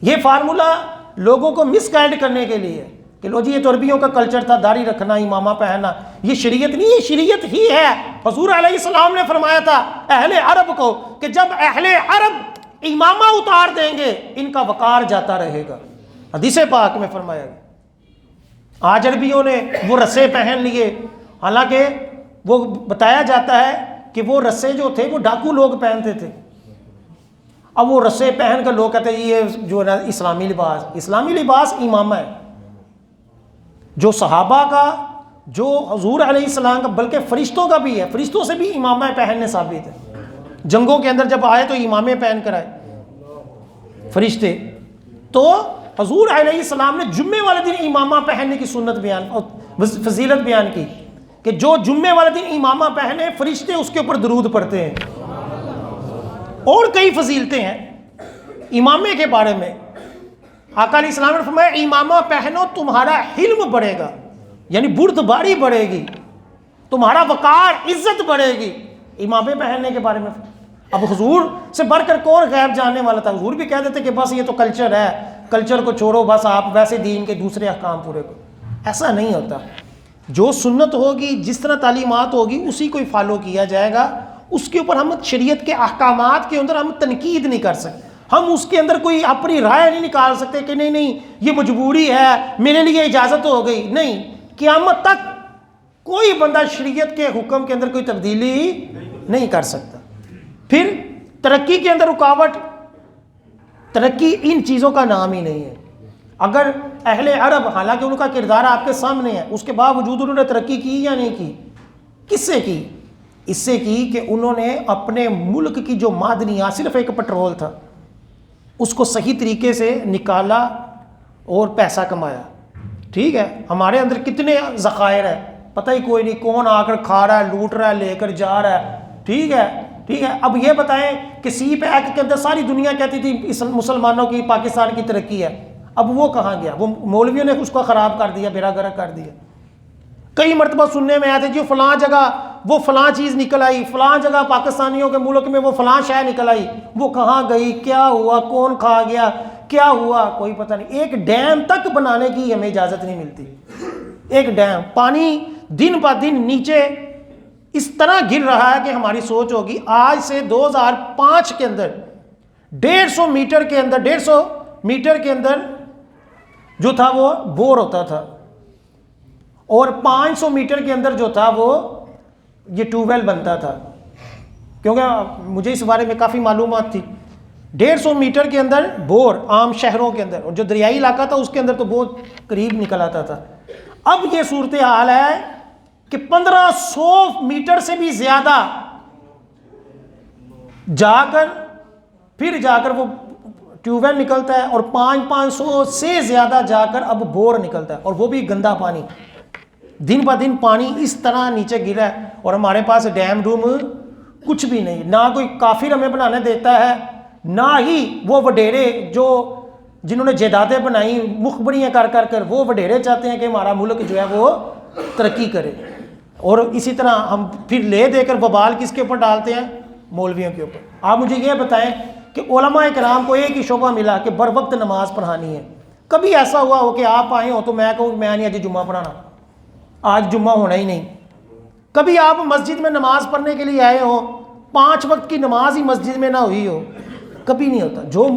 یہ فارمولہ لوگوں کو مس گائیڈ کرنے کے لیے کہ لو جی یہ تو عربیوں کا کلچر تھا، داڑھی رکھنا، امامہ پہننا، یہ شریعت نہیں، یہ شریعت ہی ہے۔ حضور علیہ السلام نے فرمایا تھا اہل عرب کو کہ جب اہل عرب امامہ اتار دیں گے ان کا وقار جاتا رہے گا، حدیث پاک میں فرمایا گیا۔ آج عربیوں نے وہ رسے پہن لیے، حالانکہ وہ بتایا جاتا ہے کہ وہ رسے جو تھے وہ ڈاکو لوگ پہنتے تھے۔ اب وہ رسے پہن کر لوگ کہتے ہیں یہ جو ہے نا اسلامی لباس، اسلامی لباس امامہ ہے۔ جو صحابہ کا، جو حضور علیہ السلام کا، بلکہ فرشتوں کا بھی ہے، فرشتوں سے بھی امامہ پہننے ثابت ہے۔ جنگوں کے اندر جب آئے تو امامے پہن کر آئے فرشتے۔ تو حضور علیہ السلام نے جمعے والے دن امامہ پہننے کی سنت بیان اور فضیلت بیان کی کہ جو جمعے والے دن امامہ پہنے فرشتے اس کے اوپر درود پڑھتے ہیں۔ اور کئی فضیلتیں ہیں امامے کے بارے میں۔ آقا علیہ السلام نے فرمایا امامہ پہنو تمہارا حلم بڑھے گا، یعنی بردباری بڑھے گی، تمہارا وقار، عزت بڑھے گی۔ امامے پہننے کے بارے میں اب حضور سے بڑھ کر کون غیب جاننے والا تھا؟ حضور بھی کہہ دیتے کہ بس یہ تو کلچر ہے، کلچر کو چھوڑو، بس آپ ویسے دین کے دوسرے احکام پورے کرو۔ ایسا نہیں ہوتا۔ جو سنت ہوگی، جس طرح تعلیمات ہوگی اسی کو فالو کیا جائے گا۔ اس کے اوپر ہم شریعت کے احکامات کے اندر ہم تنقید نہیں کر سکتے، ہم اس کے اندر کوئی اپنی رائے نہیں نکال سکتے کہ نہیں نہیں یہ مجبوری ہے، میرے لیے اجازت ہو گئی۔ نہیں، قیامت تک کوئی بندہ شریعت کے حکم کے اندر کوئی تبدیلی نہیں کر سکتا۔ پھر ترقی کے اندر رکاوٹ، ترقی ان چیزوں کا نام ہی نہیں ہے۔ اگر اہل عرب، حالانکہ ان کا کردار آپ کے سامنے ہے، اس کے باوجود انہوں نے ترقی کی یا نہیں کی؟ کس سے کی؟ اس سے کی کہ انہوں نے اپنے ملک کی جو معدنیات، صرف ایک پٹرول تھا، اس کو صحیح طریقے سے نکالا اور پیسہ کمایا۔ ٹھیک ہے، ہمارے اندر کتنے ذخائر ہیں پتہ ہی کوئی نہیں، کون آ کر کھا رہا ہے، لوٹ رہا ہے، لے کر جا رہا ہے۔ ٹھیک ہے ٹھیک ہے، اب یہ بتائیں کہ سی پیک کے اندر ساری دنیا کہتی تھی مسلمانوں کی، پاکستان کی ترقی ہے، اب وہ کہاں گیا؟ وہ مولویوں نے اس کو خراب کر دیا، بیڑا گرک کر دیا۔ کئی مرتبہ سننے میں آیا تھا جو فلاں جگہ وہ فلاں چیز نکل آئی، فلاں جگہ پاکستانیوں کے ملک میں وہ فلاں شے نکل آئی، وہ کہاں گئی، کیا ہوا، کون کھا گیا، کیا ہوا، کوئی پتہ نہیں۔ ایک ڈیم تک بنانے کی ہمیں اجازت نہیں ملتی۔ ایک ڈیم، پانی دن بہ دن نیچے اس طرح گر رہا ہے کہ ہماری سوچ ہوگی آج سے 2005 کے اندر 150 میٹر کے اندر 150 میٹر کے اندر جو تھا وہ بور ہوتا تھا، اور 500 میٹر کے اندر جو تھا وہ یہ ٹیوب ویل بنتا تھا، کیونکہ مجھے اس بارے میں کافی معلومات تھی۔ 150 میٹر کے اندر بور عام شہروں کے اندر، اور جو دریائی علاقہ تھا اس کے اندر تو بہت قریب نکل آتا تھا۔ اب یہ صورتحال ہے کہ 1500 میٹر سے بھی زیادہ جا کر وہ ٹیوب ویل نکلتا ہے، اور 500 سے زیادہ جا کر اب بور نکلتا ہے، اور وہ بھی گندا پانی۔ دن بہ دن پانی اس طرح نیچے گرا ہے، اور ہمارے پاس ڈیم ڈوم کچھ بھی نہیں، نہ کوئی کافر ہمیں بنانے دیتا ہے، نہ ہی وہ وڈیرے جنہوں نے جائیدادیں بنائی مخبریاں کر کر وہ وڈیرے چاہتے ہیں کہ ہمارا ملک جو ہے وہ ترقی کرے۔ اور اسی طرح ہم پھر لے دے کر وبال کس کے اوپر ڈالتے ہیں؟ مولویوں کے اوپر۔ آپ مجھے یہ بتائیں کہ علماء کرام کو ایک ہی شعبہ ملا کہ بر وقت نماز پڑھانی ہے، کبھی ایسا ہوا ہو کہ آپ آئے ہو تو میں کہوں میں نہیں آج جمعہ پڑھانا، آج جمعہ ہونا ہی نہیں؟ کبھی آپ مسجد میں نماز پڑھنے کے لیے آئے ہو، 5 وقت کی نماز ہی مسجد میں نہ ہوئی ہو؟ کبھی نہیں ہوتا۔ جو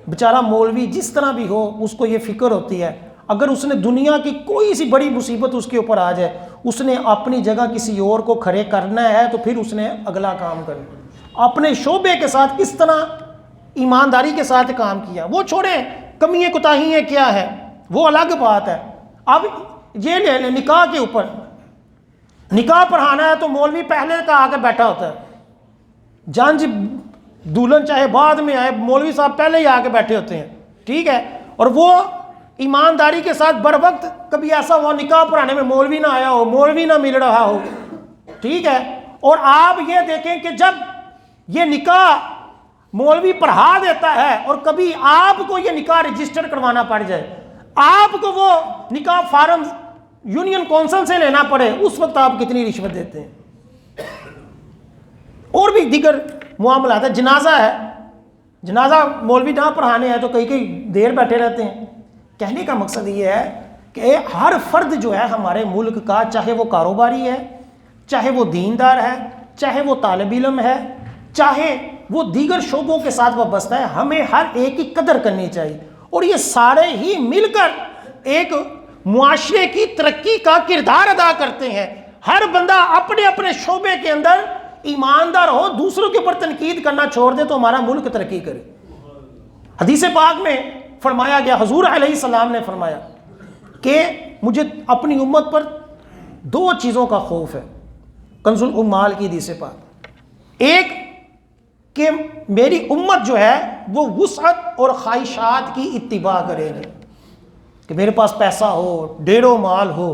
بیچارہ مولوی جس طرح بھی ہو اس کو یہ فکر ہوتی ہے، اگر اس نے دنیا کی کوئی سی بڑی مصیبت اس کے اوپر آ جائے، اس نے اپنی جگہ کسی اور کو کھڑے کرنا ہے تو پھر اس نے اگلا کام کرنا، اپنے شعبے کے ساتھ کس طرح ایمانداری کے ساتھ کام کیا، وہ چھوڑیں کمیاں کوتاہیاں کیا ہے وہ الگ بات ہے۔ اب یہ لے لیں نکاح کے اوپر، نکاح پڑھانا ہے تو مولوی پہلے کا آ کے بیٹھا ہوتا ہے، جانج دلہن چاہے بعد میں آئے، مولوی صاحب پہلے ہی آ کے بیٹھے ہوتے ہیں، ٹھیک ہے، اور وہ ایمانداری کے ساتھ بر وقت، کبھی ایسا ہوا نکاح پڑھانے میں مولوی نہ آیا ہو، مولوی نہ مل رہا ہو، ٹھیک ہے، اور آپ یہ دیکھیں کہ جب یہ نکاح مولوی پڑھا دیتا ہے اور کبھی آپ کو یہ نکاح رجسٹر کروانا پڑ جائے، آپ کو وہ نکاح فارم یونین کونسل سے لینا پڑے، اس وقت آپ کتنی رشوت دیتے ہیں؟ اور بھی دیگر معاملات ہے، جنازہ ہے، جنازہ مولوی نہ پڑھانے ہیں تو کئی دیر بیٹھے رہتے ہیں۔ کہنے کا مقصد یہ ہے کہ ہر فرد جو ہے ہمارے ملک کا، چاہے وہ کاروباری ہے، چاہے وہ دیندار ہے، چاہے وہ طالب علم ہے، چاہے وہ دیگر شعبوں کے ساتھ وابستہ ہے، ہمیں ہر ایک کی قدر کرنی چاہیے، اور یہ سارے ہی مل کر ایک معاشرے کی ترقی کا کردار ادا کرتے ہیں۔ ہر بندہ اپنے اپنے شعبے کے اندر ایماندار ہو، دوسروں کے اوپر تنقید کرنا چھوڑ دے تو ہمارا ملک ترقی کرے۔ حدیث پاک میں فرمایا گیا، حضور علیہ السلام نے فرمایا کہ مجھے اپنی امت پر 2 چیزوں کا خوف ہے، کنز الامال کی حدیث پاک۔ ایک کہ میری امت جو ہے وہ وسعت اور خواہشات کی اتباع کرے گی، کہ میرے پاس پیسہ ہو، ڈیر و مال ہو،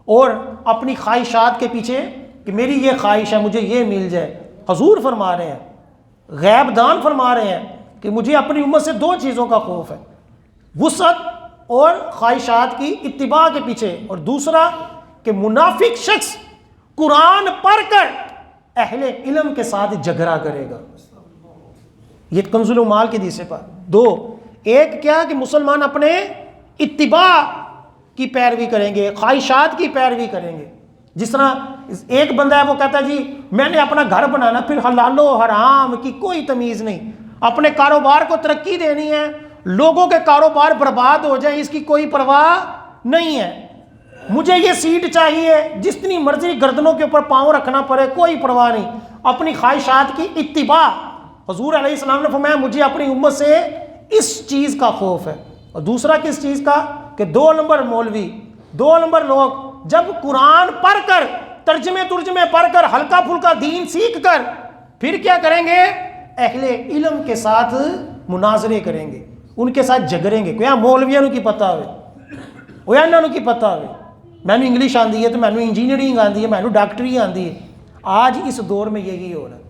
اور اپنی خواہشات کے پیچھے کہ میری یہ خواہش ہے مجھے یہ مل جائے۔ حضور فرما رہے ہیں، غیب دان فرما رہے ہیں کہ مجھے اپنی امت سے 2 چیزوں کا خوف ہے، وسعت اور خواہشات کی اتباع کے پیچھے، اور دوسرا کہ منافق شخص قرآن پڑھ کر اہل علم کے ساتھ جھگڑا کرے گا۔ یہ کنز الامال کی حدیث پر 2، ایک کیا کہ مسلمان اپنے اتباع کی پیروی کریں گے، خواہشات کی پیروی کریں گے۔ جس طرح ایک بندہ ہے وہ کہتا ہے جی میں نے اپنا گھر بنانا، پھر حلال و حرام کی کوئی تمیز نہیں، اپنے کاروبار کو ترقی دینی ہے، لوگوں کے کاروبار برباد ہو جائیں اس کی کوئی پرواہ نہیں ہے، مجھے یہ سیٹ چاہیے، جتنی مرضی گردنوں کے اوپر پاؤں رکھنا پڑے کوئی پرواہ نہیں، اپنی خواہشات کی اتباع۔ حضور علیہ السلام نے فرمایا مجھے اپنی امت سے اس چیز کا خوف ہے۔ اور دوسرا کس چیز کا؟ کہ 2 نمبر مولوی، 2 نمبر لوگ جب قرآن پڑھ کر، ترجمے پڑھ کر، ہلکا پھلکا دین سیکھ کر، پھر کیا کریں گے؟ اہل علم کے ساتھ مناظرے کریں گے، ان کے ساتھ جھگڑیں گے۔ کوئی مولویوں کی پتہ ہوئے، وہ انہوں کی پتہ ہوئے، میں نے انگلش آندی ہے تو میں نے انجینئرنگ آندی ہے، میں نے ڈاکٹری آندی ہے۔ آج اس دور میں یہی ہو رہا ہے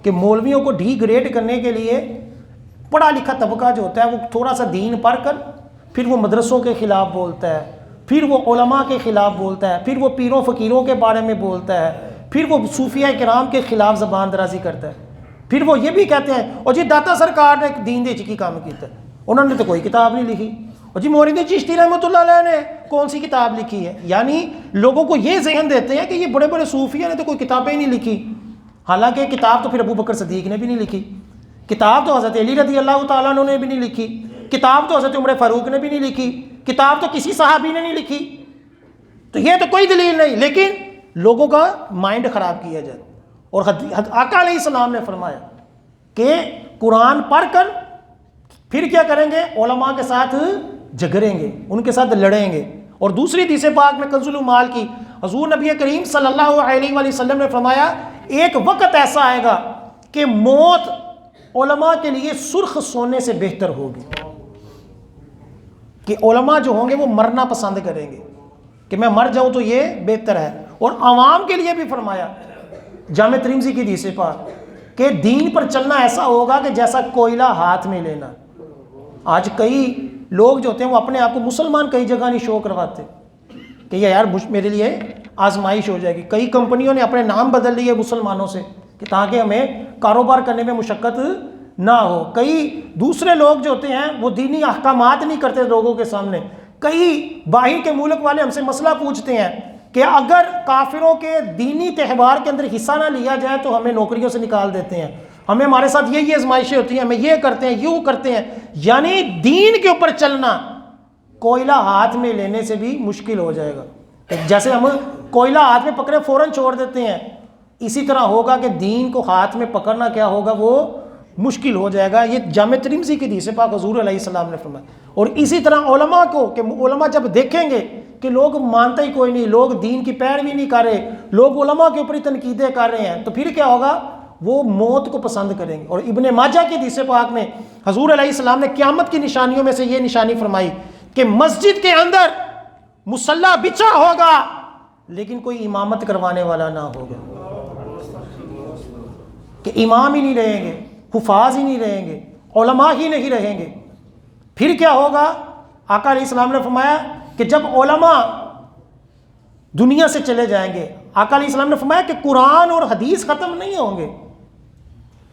کہ مولویوں کو ڈی گریڈ کرنے کے لیے پڑھا لکھا طبقہ جو ہوتا ہے وہ تھوڑا سا دین پڑھ کر پھر وہ مدرسوں کے خلاف بولتا ہے، پھر وہ علماء کے خلاف بولتا ہے، پھر وہ پیروں فقیروں کے بارے میں بولتا ہے، پھر وہ صوفیہ کرام کے خلاف زبان درازی کرتا ہے، پھر وہ یہ بھی کہتے ہیں اور جی داتا سرکار نے دین دے چکی کام کیتا ہے، انہوں نے تو کوئی کتاب نہیں لکھی، اور جی مورید چشتی رحمۃ اللہ علیہ نے کون سی کتاب لکھی ہے. یعنی لوگوں کو یہ ذہن دیتے ہیں کہ یہ بڑے بڑے صوفیہ نے تو کوئی کتابیں ہی نہیں لکھی، حالانکہ کتاب تو پھر ابو بکر صدیق نے بھی نہیں لکھی، کتاب تو حضرت علی رضی اللہ تعالیٰ عنہ نے بھی نہیں لکھی، کتاب تو حضرت عمر فاروق نے بھی نہیں لکھی، کتاب تو کسی صحابی نے نہیں لکھی. تو یہ تو کوئی دلیل نہیں، لیکن لوگوں کا مائنڈ خراب کیا جائے. اور آقا علیہ السلام نے فرمایا کہ قرآن پڑھ کر پھر کیا کریں گے؟ علماء کے ساتھ جھگڑیں گے، ان کے ساتھ لڑیں گے. اور دوسری حدیث پاک میں کنز العمال کی حضور نبی کریم صلی اللہ علیہ وآلہ وسلم نے فرمایا ایک وقت ایسا آئے گا کہ موت علماء کے لیے سرخ سونے سے بہتر ہوگی، کہ علماء جو ہوں گے وہ مرنا پسند کریں گے کہ میں مر جاؤں تو یہ بہتر ہے. اور عوام کے لیے بھی فرمایا جامع ترمذی کی حدیث پاک کہ دین پر چلنا ایسا ہوگا کہ جیسا کوئلہ ہاتھ میں لینا. آج کئی لوگ جو ہوتے ہیں وہ اپنے آپ کو مسلمان کئی جگہ نہیں شو کرواتے کہ یہ یار میرے لیے آزمائش ہو جائے گی. کئی کمپنیوں نے اپنے نام بدل لیے مسلمانوں سے کہ تاکہ ہمیں کاروبار کرنے میں مشقت نہ ہو. کئی دوسرے لوگ جو ہوتے ہیں وہ دینی احکامات نہیں کرتے لوگوں کے سامنے. کئی باہر کے ملک والے ہم سے مسئلہ پوچھتے ہیں کہ اگر کافروں کے دینی تہوار کے اندر حصہ نہ لیا جائے تو ہمیں نوکریوں سے نکال دیتے ہیں، ہمیں ہمارے ساتھ یہ آزمائشیں ہوتی ہیں، ہمیں یہ کرتے ہیں یوں کرتے ہیں. یعنی دین کے اوپر چلنا کوئلہ ہاتھ میں لینے سے بھی مشکل ہو جائے گا. جیسے ہم کوئلہ ہاتھ میں پکڑے فوراً چھوڑ دیتے ہیں، اسی طرح ہوگا کہ دین کو ہاتھ میں پکڑنا کیا ہوگا، وہ مشکل ہو جائے گا. یہ جامع ترمذی کی حدیث پاک حضور علیہ السلام نے فرمایا. اور اسی طرح علماء کو کہ علماء جب دیکھیں گے کہ لوگ مانتے ہی کوئی نہیں، لوگ دین کی پیروی نہیں کر رہے، لوگ علماء کے اوپر ہی تنقیدیں کر رہے ہیں، تو پھر کیا ہوگا؟ وہ موت کو پسند کریں گے. اور ابن ماجہ کی حدیث پاک میں حضور علیہ السلام نے قیامت کی نشانیوں میں سے یہ نشانی فرمائی کہ مسجد کے اندر مصلی بچھا ہوگا لیکن کوئی امامت کروانے والا نہ ہوگا، کہ امام ہی نہیں رہیں گے، حفاظ ہی نہیں رہیں گے، علماء ہی نہیں رہیں گے. پھر کیا ہوگا؟ آقا علیہ السلام نے فرمایا کہ جب علماء دنیا سے چلے جائیں گے، آقا علیہ السلام نے فرمایا کہ قرآن اور حدیث ختم نہیں ہوں گے،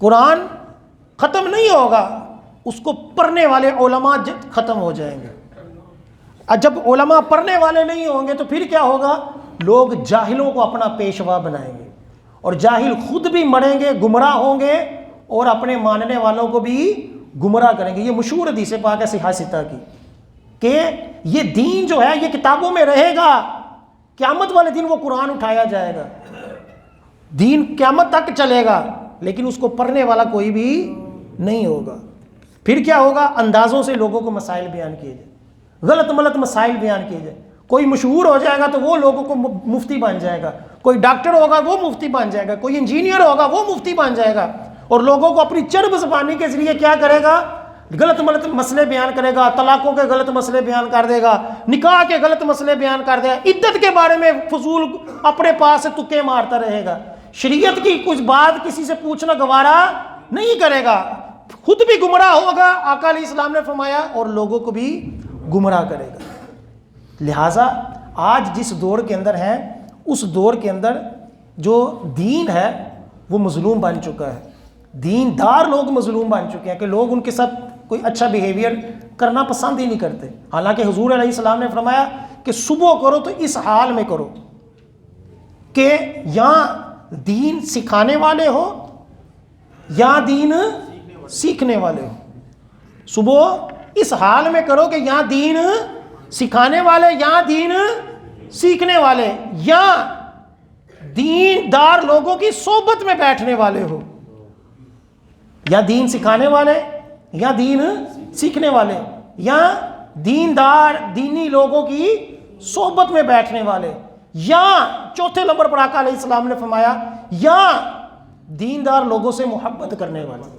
قرآن ختم نہیں ہوگا، اس کو پڑھنے والے علماء ختم ہو جائیں گے. جب علماء پڑھنے والے نہیں ہوں گے تو پھر کیا ہوگا؟ لوگ جاہلوں کو اپنا پیشوا بنائیں گے، اور جاہل خود بھی مریں گے، گمراہ ہوں گے، اور اپنے ماننے والوں کو بھی گمراہ کریں گے. یہ مشہور حدیث پاک ہے صحیح ستہ کی کہ یہ دین جو ہے یہ کتابوں میں رہے گا، قیامت والے دن وہ قرآن اٹھایا جائے گا، دین قیامت تک چلے گا، لیکن اس کو پڑھنے والا کوئی بھی نہیں ہوگا. پھر کیا ہوگا؟ اندازوں سے لوگوں کو مسائل بیان کیے جائیں، غلط ملت مسائل بیان کیے جائیں. کوئی مشہور ہو جائے گا تو وہ لوگوں کو مفتی بن جائے گا، کوئی ڈاکٹر ہوگا وہ مفتی بن جائے گا، کوئی انجینئر ہوگا وہ مفتی بن جائے گا، اور لوگوں کو اپنی چرب زبانی کے ذریعے کیا کرے گا؟ غلط ملت مسئلے بیان کرے گا، طلاقوں کے غلط مسئلے بیان کر دے گا، نکاح کے غلط مسئلے بیان کر دے گا، عدت کے بارے میں فضول اپنے پاس سے تکے مارتا رہے گا، شریعت کی کچھ بات کسی سے پوچھنا گوارا نہیں کرے گا، خود بھی گمراہ ہوگا آقا علیہ السلام نے فرمایا، اور لوگوں کو بھی گمراہ کرے گا. لہٰذا آج جس دور کے اندر ہیں اس دور کے اندر جو دین ہے وہ مظلوم بن چکا ہے، دیندار لوگ مظلوم بن چکے ہیں کہ لوگ ان کے ساتھ کوئی اچھا بیہیویئر کرنا پسند ہی نہیں کرتے. حالانکہ حضور علیہ السلام نے فرمایا کہ صبح کرو تو اس حال میں کرو کہ یا دین سکھانے والے ہو یا دین سیکھنے والے ہو. صبح اس حال میں کرو کہ یا دین سکھانے والے یا دین سیکھنے والے، یا دیندار لوگوں کی صحبت میں بیٹھنے والے ہو، یا دین سکھانے والے یا دین سیکھنے والے، یا دیندار دینی لوگوں کی صحبت میں بیٹھنے والے، یا چوتھے نمبر پر آقا علیہ السلام نے فرمایا یا دیندار لوگوں سے محبت کرنے والے.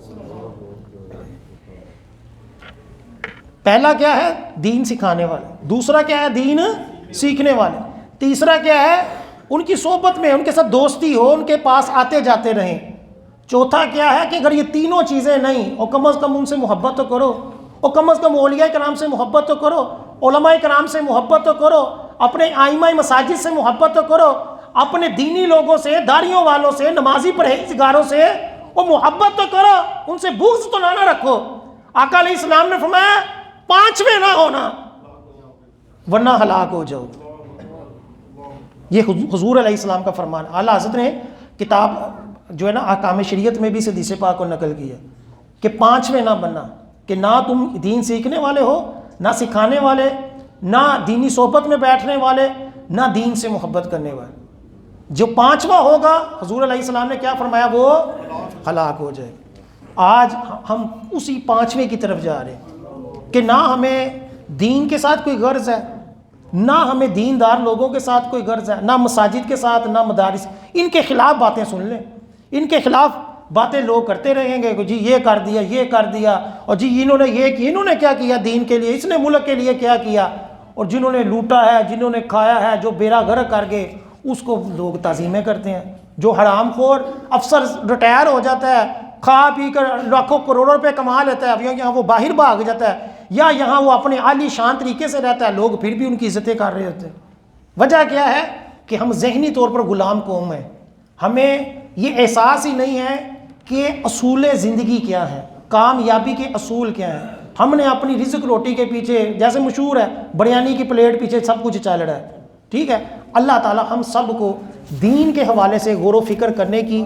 پہلا کیا ہے؟ دین سکھانے والے. دوسرا کیا ہے؟ دین سیکھنے والے. تیسرا کیا ہے؟ ان کی صحبت میں، ان کے ساتھ دوستی ہو، ان کے پاس آتے جاتے رہیں. چوتھا کیا ہے کہ اگر یہ تینوں چیزیں نہیں، اور کم از کم ان سے محبت تو کرو، اور کم از کم اولیاء کرام سے محبت تو کرو، علماء کرام سے محبت تو کرو، اپنے آئمہ مساجد سے محبت تو کرو، اپنے دینی لوگوں سے، داڑھیوں والوں سے، نمازی پرہیزگاروں سے وہ محبت تو کرو، ان سے بغض تو نہ رکھو۔ آقا علیہ السلام نے فرمایا 5ویں نہ ہونا ورنہ ہلاک ہو جاؤ۔ یہ حضور علیہ السلام کا فرمان۔ اعلیٰ حضرت نے کتاب جو ہے نا احکام شریعت میں بھی اس حدیث پاک کو نقل کیا کہ 5ویں نہ بننا، کہ نہ تم دین سیکھنے والے ہو، نہ سکھانے والے، نہ دینی صحبت میں بیٹھنے والے، نہ دین سے محبت کرنے والے۔ جو 5واں ہوگا حضور علیہ السلام نے کیا فرمایا؟ وہ ہلاک ہو جائے۔ آج ہم اسی 5ویں کی طرف جا رہے ہیں کہ نہ ہمیں دین کے ساتھ کوئی غرض ہے، نہ ہمیں دیندار لوگوں کے ساتھ کوئی غرض ہے، نہ مساجد کے ساتھ، نہ مدارس۔ ان کے خلاف باتیں سن لیں، ان کے خلاف باتیں لوگ کرتے رہیں گے کہ جی یہ کر دیا، یہ کر دیا، اور جی انہوں نے یہ کیا، انہوں نے کیا کیا دین کے لیے، اس نے ملک کے لیے کیا کیا، اور جنہوں نے لوٹا ہے، جنہوں نے کھایا ہے، جو بیڑا غرق کر گئے، اس کو لوگ تعظیمیں کرتے ہیں۔ جو حرام خور افسر ریٹائر ہو جاتا ہے، کھا پی کر لاکھوں کروڑوں روپے کما لیتا ہے، اب یہاں وہ باہر بھاگ جاتا ہے، یا یہاں وہ اپنے عالی شان طریقے سے رہتا ہے، لوگ پھر بھی ان کی عزتیں کر رہے ہوتے ہیں۔ وجہ کیا ہے؟ کہ ہم ذہنی طور پر غلام قوم ہیں، ہمیں یہ احساس ہی نہیں ہے کہ اصول زندگی کیا ہے، کامیابی کے اصول کیا ہیں۔ ہم نے اپنی رزق روٹی کے پیچھے، جیسے مشہور ہے بریانی کی پلیٹ پیچھے سب کچھ چل رہا ہے، ٹھیک ہے۔ اللہ تعالیٰ ہم سب کو دین کے حوالے سے غور و فکر کرنے کی،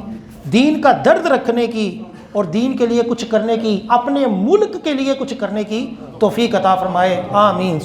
دین کا درد رکھنے کی، اور دین کے لیے کچھ کرنے کی، اپنے ملک کے لیے کچھ کرنے کی توفیق عطا فرمائے، آمین۔